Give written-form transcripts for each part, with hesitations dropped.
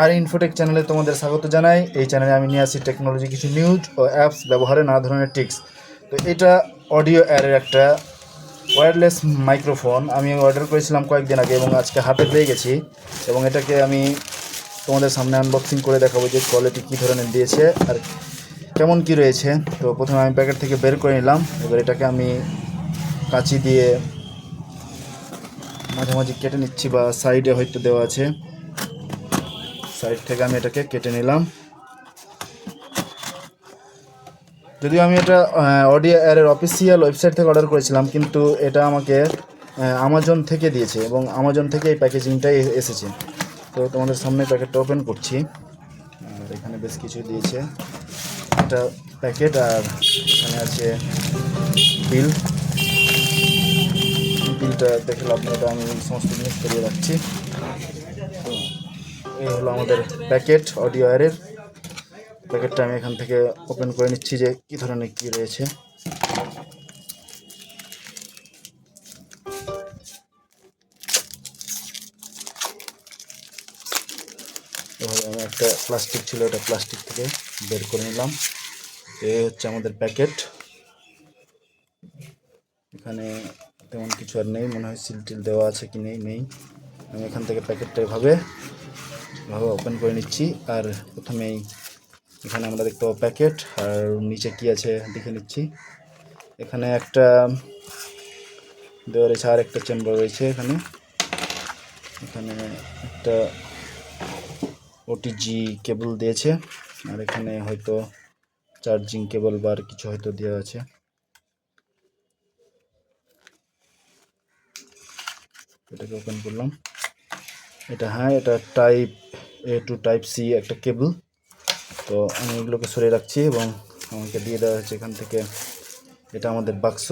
আর Infotech চ্যানেলে তোমাদের স্বাগত জানাই। এই চ্যানেলে আমি নিয়ে আসি টেকনোলজি কিছু নিউজ ও অ্যাপস ব্যবহারে নানা ধরনের টিপস। তো এটা অডিও অ্যারের একটা ওয়্যারলেস মাইক্রোফোন আমি অর্ডার করেছিলাম কয়েকদিন আগে এবং আজকে হাতে পেয়ে গেছি, এবং এটাকে আমি তোমাদের সামনে আনবক্সিং করে দেখাবো যে কোয়ালিটি কী ধরনের দিয়েছে আর কেমন কি রয়েছে। তো প্রথমে আমি প্যাকেট থেকে বের করে নিলাম, এবার এটাকে আমি কাঁচি দিয়ে মাঝামাঝি কেটে নিচ্ছি, বা সাইডে হয়তো দেওয়া আছে, সাইড থেকে আমি এটাকে কেটে নিলাম। যদিও আমি এটা অডিও এয়ারের অফিসিয়াল ওয়েবসাইট থেকে অর্ডার করেছিলাম, কিন্তু এটা আমাকে আমাজন থেকে দিয়েছে এবং আমাজন থেকে এই প্যাকেজিংটাই এসেছে। তো তোমাদের সামনে প্যাকেটটা ওপেন করছি, আর এখানে বেশ কিছু দিয়েছে। এটা প্যাকেট, আর এখানে আছে বিল। বিলটা দেখে লাভ নেই, এটা আমি সমস্ত জিনিস করিয়ে রাখছি। তো এই হলো আমাদের প্যাকেট অডিও এয়ারের। প্যাকেটটা আমি এখান থেকে ওপেন করে নিচ্ছি যে কী ধরনের কী রয়েছে। এভাবে আমি একটা প্লাস্টিক ছিল, এটা প্লাস্টিক থেকে বের করে নিলাম। এই হচ্ছে আমাদের প্যাকেট। এখানে তেমন কিছু আর নেই, মনে হয় সিল টিল দেওয়া আছে কি নেই। আমি এখান থেকে প্যাকেটটা এভাবে ওপেন করে নিচ্ছি। আর প্রথমেই এখানে আমরা দেখতে পাবো প্যাকেট, আর নিচে কি আছে দেখে নিচ্ছি। এখানে একটা দেওয়া রয়েছে, আর একটা চেম্বার রয়েছে এখানে। এখানে একটা ওটিজি কেবল দিয়েছে, আর এখানে হয়তো চার্জিং কেবল বা আর কিছু হয়তো দেওয়া আছে। এটাকে ওপেন করলাম। এটা এটা টাইপ এ টু টাইপ সি একটা কেবল। তো আমি এগুলোকে সরিয়ে রাখছি এবং আমাকে দিয়ে দেওয়া হয়েছে এখান থেকে। এটা আমাদের বাক্স,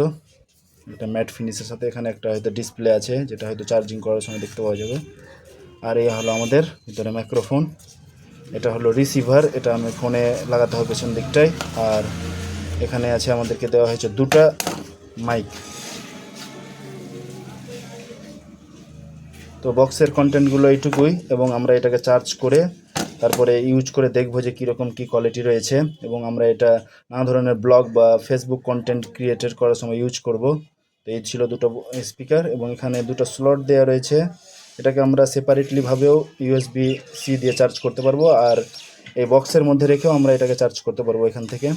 এটা ম্যাট ফিনিশের সাথে। এখানে একটা হয়তো ডিসপ্লে আছে, যেটা হয়তো চার্জিং করার সময় দেখতে পাওয়া যাবে। আর এই হলো আমাদের ভিতরে মাইক্রোফোন। এটা হলো রিসিভার, এটা আমি ফোনে লাগাতে হবে পেছন দিকটায়। আর এখানে আছে আমাদেরকে দেওয়া হয়েছে দুটা মাইক। তো বক্সের কন্টেন্টগুলো এইটুকুই, এবং আমরা এটাকে চার্জ করে তারপরে ইউজ করে দেখবো যে কীরকম কী কোয়ালিটি রয়েছে, এবং আমরা এটা নানা ধরনের ব্লগ বা ফেসবুক কন্টেন্ট ক্রিয়েটেড করার সময় ইউজ করব। তো এই ছিল দুটো স্পিকার, এবং এখানে দুটো স্লট দেওয়া রয়েছে। এটাকে আমরা সেপারেটলিভাবেও ইউএসবি সি দিয়ে চার্জ করতে পারবো, আর এই বক্সের মধ্যে রেখেও আমরা এটাকে চার্জ করতে পারবো এখান থেকে।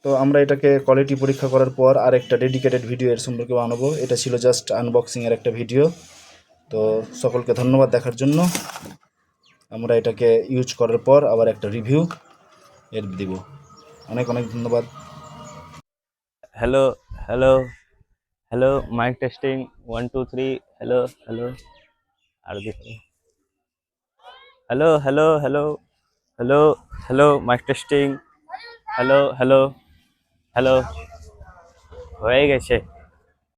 তো আমরা এটাকে কোয়ালিটি পরীক্ষা করার পর আরেকটা ডেডিকেটেড ভিডিও এর সম্পর্কে বানাবো। এটা ছিল জাস্ট আনবক্সিংয়ের একটা ভিডিও। তো সকলকে ধন্যবাদ দেখার জন্য। আমরা এটাকে ইউজ করার পর আবার একটা রিভিউ এর দিব। অনেক অনেক ধন্যবাদ। Hello hello hello, mike testing 1 2 3। Hello hello, আর দেখো। Hello hello hello hello hello, mike testing. Hello hello hello, হয়ে গেছে।